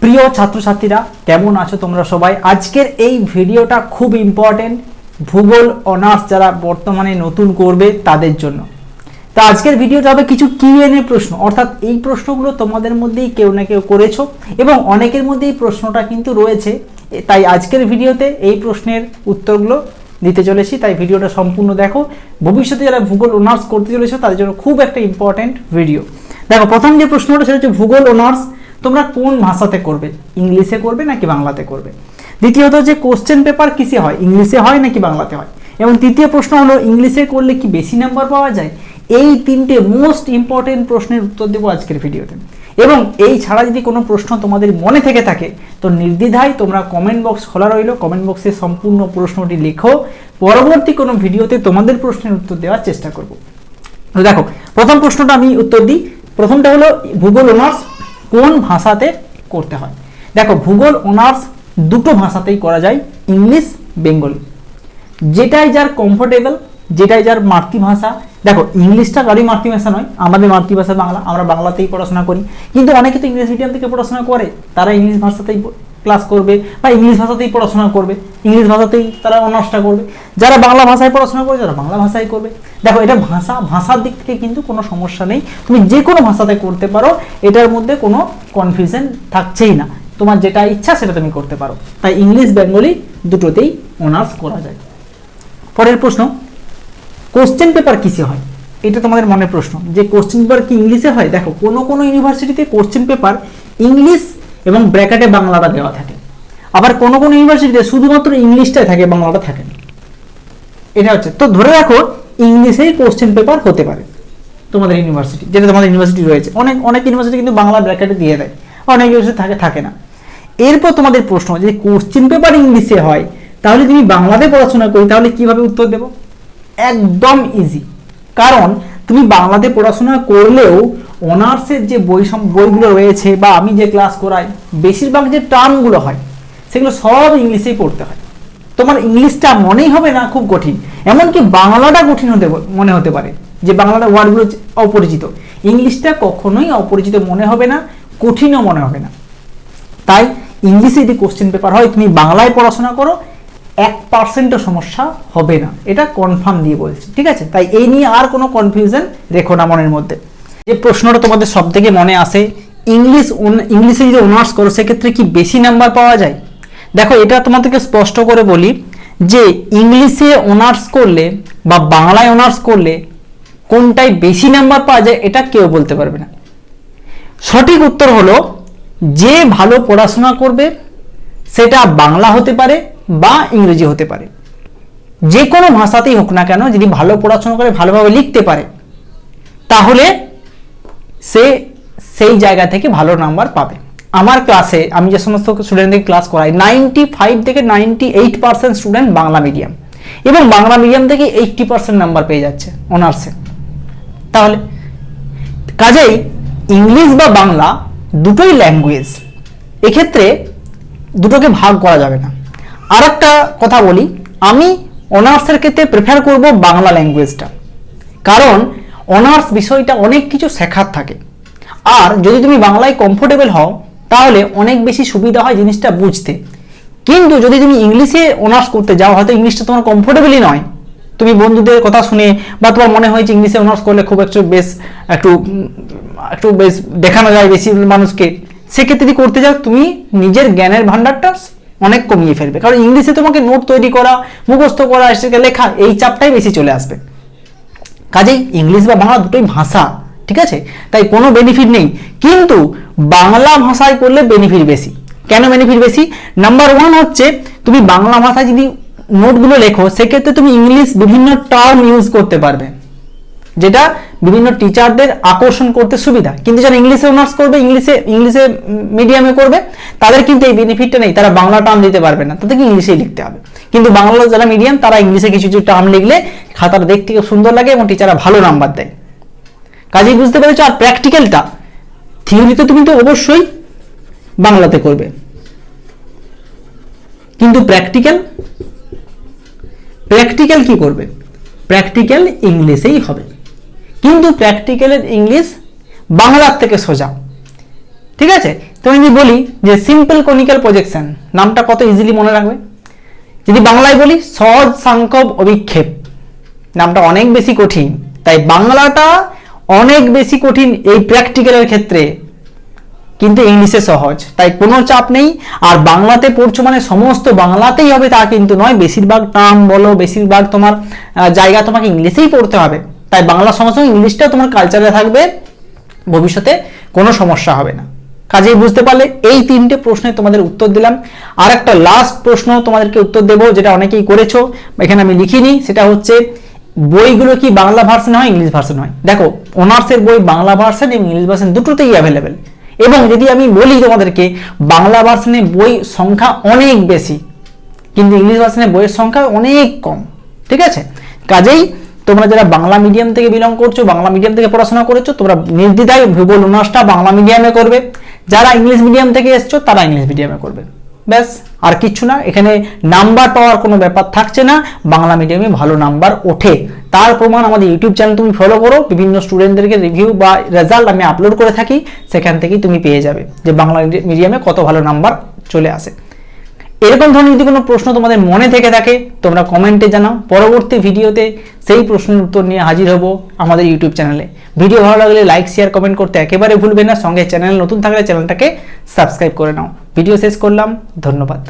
প্রিয় ছাত্রছাত্রীরা কেমন আছো তোমরা সবাই? আজকের এই ভিডিওটা খুব ইম্পর্টেন্ট ভূগোল অনার্স যারা বর্তমানে নতুন করবে তাদের জন্য। তা আজকের ভিডিওটা হবে কিছু কিউএনএ প্রশ্ন, অর্থাৎ এই প্রশ্নগুলো তোমাদের মধ্যেই কেউ না কেউ করেছো এবং অনেকের মধ্যে এই প্রশ্নটা কিন্তু রয়েছে। তাই আজকের ভিডিওতে এই প্রশ্নের উত্তরগুলো দিতে চলেছি, তাই ভিডিওটা সম্পূর্ণ দেখো। ভবিষ্যতে যারা ভূগোল অনার্স করতে চলেছো তাদের জন্য খুব একটা ইম্পর্টেন্ট ভিডিও। দেখো, প্রথম যে প্রশ্নটা সেটা হচ্ছে ভূগোল অনার্স তোমরা কোন ভাষাতে করবে, ইংলিশে করবে নাকি বাংলাতে করবে? দ্বিতীয়ত যে কোশ্চেন পেপার কিসে হয়, ইংলিশে হয় নাকি বাংলাতে হয়? এবং তৃতীয় প্রশ্ন হলো ইংলিশে করলে কি বেশি নাম্বার পাওয়া যায়? এই তিনটে মোস্ট ইম্পর্টেন্ট প্রশ্নের উত্তর দেবো আজকের ভিডিওতে। এবং এই ছাড়া যদি কোনো প্রশ্ন তোমাদের মনে থেকে থাকে তো নির্দ্বিধায় তোমরা কমেন্ট বক্স খোলা রইল, কমেন্ট বক্সে সম্পূর্ণ প্রশ্নটি লেখো, পরবর্তী কোনো ভিডিওতে তোমাদের প্রশ্নের উত্তর দেওয়ার চেষ্টা করব। তো দেখো, প্রথম প্রশ্নটা আমি উত্তর দিই। প্রথমটা হলো ভূগোল অনার্স কোন ভাষাতে করতে হয়? দেখো, ভূগোল অনার্স দুটো ভাষাতেই করা যায়, ইংলিশ বেঙ্গলি, যেটাই যার কমফোর্টেবল, যেটাই যার মাতৃভাষা। দেখো, ইংলিশটা কারোই মাতৃভাষা নয়, আমাদের মাতৃভাষা বাংলা, আমরা বাংলাতেই পড়াশোনা করি। কিন্তু অনেকে তো ইংলিশ মিডিয়াম থেকে পড়াশোনা করে, তারা ইংলিশ ভাষাতেই ক্লাস করবে বা ইংলিশ ভাষাতেই পড়াশোনা করবে, ইংলিশ ভাষাতেই তারা অনার্সটা করবে। যারা বাংলা ভাষায় পড়াশোনা করে তারা বাংলা ভাষায় করবে। দেখো, এটা ভাষার দিক থেকে কিন্তু কোনো সমস্যা নেই, তুমি যে কোনো ভাষাতে করতে পারো, এটার মধ্যে কোনো কনফিউশন থাকছেই না। তোমার যেটা ইচ্ছা সেটা তুমি করতে পারো। তাই ইংলিশ বেঙ্গলি দুটোতেই অনার্স করা যায়। পরের প্রশ্ন, কোশ্চেন পেপার কিসে হয়? এটা তোমাদের মনের প্রশ্ন যে কোশ্চেন পেপার কি ইংলিশে হয়? দেখো, কোনো ইউনিভার্সিটিতে কোশ্চেন পেপার ইংলিশ এবং ব্র্যাকেটে বাংলাটা দেওয়া থাকে, আবার কোনো ইউনিভার্সিটিতে শুধুমাত্র ইংলিশটাই থাকে, বাংলাটা থাকে না। এটা হচ্ছে, তো ধরে রাখো ইংলিশেই কোশ্চেন পেপার হতে পারে তোমাদের ইউনিভার্সিটি, যেটা তোমাদের ইউনিভার্সিটি রয়েছে। অনেক ইউনিভার্সিটি কিন্তু বাংলা ব্র্যাকেটে দিয়ে দেয়, অনেক ইউনিভার্সিটি থাকে না। এরপর তোমাদের প্রশ্ন, যে কোশ্চেন পেপার ইংলিশে হয় তাহলে তুমি বাংলাতে পড়াশোনা করি, তাহলে কিভাবে উত্তর দেবো? একদম ইজি, কারণ তুমি বাংলাতে পড়াশোনা করলেও অনার্সের যে বইগুলো রয়েছে বা আমি যে ক্লাস করাই, বেশিরভাগ যে টার্মগুলো হয় সেগুলো সব ইংলিশেই পড়তে হয়। তোমার ইংলিশটা মনেই হবে না খুব কঠিন, এমনকি বাংলাটা কঠিন মনে হতে পারে, যে বাংলাটা ওয়ার্ডগুলো অপরিচিত। ইংলিশটা কখনোই অপরিচিত মনে হবে না, কঠিনও মনে হবে না। তাই ইংলিশে যদি কোশ্চেন পেপার হয়, তুমি বাংলায় পড়াশোনা করো, 1%ও সমস্যা হবে না, এটা কনফার্ম দিয়ে বলছি, ঠিক আছে? তাই এই নিয়ে আর কোনো কনফিউশন রেখো না মনের মধ্যে। যে প্রশ্নটা তোমাদের সব থেকে মনে আসে, ইংলিশে যদি অনার্স করো সেক্ষেত্রে কি বেশি নাম্বার পাওয়া যায়? দেখো, এটা তোমাদেরকে স্পষ্ট করে বলি যে ইংলিশে অনার্স করলে বা বাংলায় অনার্স করলে কোনটায় বেশি নাম্বার পাওয়া যায় এটা কেউ বলতে পারবে না। সঠিক উত্তর হলো, যে ভালো পড়াশোনা করবে সেটা বাংলা হতে পারে বা ইংরেজি হতে পারে, যে কোনো ভাষাতেই হোক না কেন, যদি ভালো পড়াশোনা করে ভালোভাবে লিখতে পারে তাহলে সে সেই জায়গা থেকে ভালো নাম্বার পাবে। আমার ক্লাসে আমি যে সমস্ত স্টুডেন্টদের ক্লাস করাই, 95 থেকে 98% স্টুডেন্ট বাংলা মিডিয়াম, এবং বাংলা মিডিয়াম থেকে 80% নাম্বার পেয়ে যাচ্ছে অনার্সে। তাহলে কাজেই ইংলিশ বা বাংলা দুটোই ল্যাঙ্গুয়েজ, এক্ষেত্রে দুটোকে ভাগ করা যাবে না। আর একটা কথা বলি, আমি অনার্সের ক্ষেত্রে প্রেফার করব বাংলা ল্যাঙ্গুয়েজটা, কারণ অনার্স বিষয়টা অনেক কিছু শেখার থাকে, আর যদি তুমি বাংলায় কমফোর্টেবল হও তাহলে অনেক বেশি সুবিধা হয় জিনিসটা বুঝতে। কিন্তু যদি তুমি ইংলিশে অনার্স করতে যাও, হয়তো ইংলিশটা তোমার কমফোর্টেবলই নয়, তুমি বন্ধুদের কথা শুনে বা তোমার মনে হয়েছে ইংলিশে অনার্স করলে খুব একটু বেশ দেখানো যায় বেশি মানুষকে, সেক্ষেত্রে যদি করতে যাও তুমি নিজের জ্ঞানের ভান্ডারটা অনেক কমিয়ে ফেলবে, কারণ ইংলিশে তোমাকে নোট তৈরি করা, মুখস্থ করা, সেটাকে লেখা, এই চাপটাই বেশি চলে আসবে। কাজেই ইংলিশ বা বাংলা দুটোই ভাষা, ঠিক আছে? তাই কোনো বেনিফিট নেই, কিন্তু বাংলা ভাষায় করলে বেনিফিট বেশি। কেন বেনিফিট বেশি? নাম্বার 1 হচ্ছে, তুমি বাংলা ভাষায় যদি নোটগুলো লেখো সেক্ষেত্রে তুমি ইংলিশ বিভিন্ন টার্ম ইউজ করতে পারবে, যেটা বিভিন্ন টিচারদের আকর্ষণ করতে সুবিধা। কিন্তু যারা ইংলিশে অনার্স করবে, ইংলিশে মিডিয়ামে করবে, তাদের কিন্তু এই বেনিফিটটা নেই, তারা বাংলা টার্ম দিতে পারবে না, তাদেরকে ইংলিশেই লিখতে হবে। কিন্তু বাংলা যারা মিডিয়াম তারা ইংলিশে কিছু টার্ম লিখলে খাতাটা দেখতে খুব সুন্দর লাগে এবং টিচাররা ভালো নাম্বার দেয়। কাজেই বুঝতে পেরেছো। আর প্র্যাকটিক্যালটা, থিওরিতে তুমি তো অবশ্যই বাংলাতে করবে, কিন্তু প্র্যাকটিক্যাল কি করবে? প্র্যাকটিক্যাল ইংলিশেই হবে, কিন্তু প্র্যাকটিক্যালের ইংলিশ বাংলার থেকে সোজা, ঠিক আছে? তুমি যদি বলি যে সিম্পল কনিক্যাল প্রজেকশন, নামটা কত ইজিলি মনে রাখবে। যদি বাংলায় বলি সহজ সাংখ্যব অভিক্ষেপ, নামটা অনেক বেশি কঠিন, তাই বাংলাটা অনেক বেশি কঠিন এই প্র্যাকটিক্যালের ক্ষেত্রে, কিন্তু ইংলিশে সহজ, তাই কোনো চাপ নেই। আর বাংলাতে পড়ছো মানে সমস্ত বাংলাতেই হবে তা কিন্তু নয়, বেশিরভাগ টার্ম বলো, বেশিরভাগ তোমার জায়গা তোমাকে ইংলিশেই পড়তে হবে। তাই বাংলার সঙ্গে সঙ্গে ইংলিশটা তোমার কালচারে থাকবে, ভবিষ্যতে কোনো সমস্যা হবে না। কাজেই বুঝতে পারলে এই 3টে প্রশ্নে তোমাদের উত্তর দিলাম। আর একটা লাস্ট প্রশ্ন তোমাদেরকে উত্তর দেবো, যেটা অনেকেই করেছো, এখানে আমি লিখিনি, সেটা হচ্ছে বইগুলো কি বাংলা ভার্সন হয় ইংলিশ ভার্সন হয়। দেখো অনার্সের বই বাংলা ভার্সন এবং ইংলিশ ভার্সন দুটোতেই অ্যাভেলেবেল, এবং যদি আমি বলি তোমাদেরকে বাংলা ভার্সনে বই সংখ্যা অনেক বেশি, কিন্তু ইংলিশ ভার্সনে বইয়ের সংখ্যা অনেক কম। ঠিক আছে, কাজেই তোমরা যারা বাংলা মিডিয়াম থেকে বিলং করছো, বাংলা মিডিয়াম থেকে পড়াশোনা করেছো, তোমরা নির্দ্বিধায় ভূগোল অনার্সটা বাংলা মিডিয়ামে করবে। যারা ইংলিশ মিডিয়াম থেকে এসছো তারা ইংলিশ মিডিয়ামে করবে, ব্যাস আর কিচ্ছু না। এখানে নাম্বার পাওয়ার কোনো ব্যাপার থাকছে না, বাংলা মিডিয়ামে ভালো নাম্বার ওঠে, তার প্রমাণ আমাদের ইউটিউব চ্যানেল তুমি ফলো করো, বিভিন্ন স্টুডেন্টদেরকে রিভিউ বা রেজাল্ট আমি আপলোড করে থাকি, সেখান থেকেই তুমি পেয়ে যাবে যে বাংলা মিডিয়ামে কত ভালো নাম্বার চলে আসে। এরকম ধরনের যদি কোনো প্রশ্ন তোমাদের মনে থেকে থাকে তোমরা কমেন্টে জানাও, পরবর্তী ভিডিওতে সেই প্রশ্নের উত্তর নিয়ে হাজির হব আমাদের ইউটিউব চ্যানেলে। ভিডিও ভালো লাগলে লাইক শেয়ার কমেন্ট করতে একেবারে ভুলবে না, সঙ্গে চ্যানেল নতুন থাকলে চ্যানেলটাকে সাবস্ক্রাইব করে নাও। ভিডিও শেষ করলাম, ধন্যবাদ।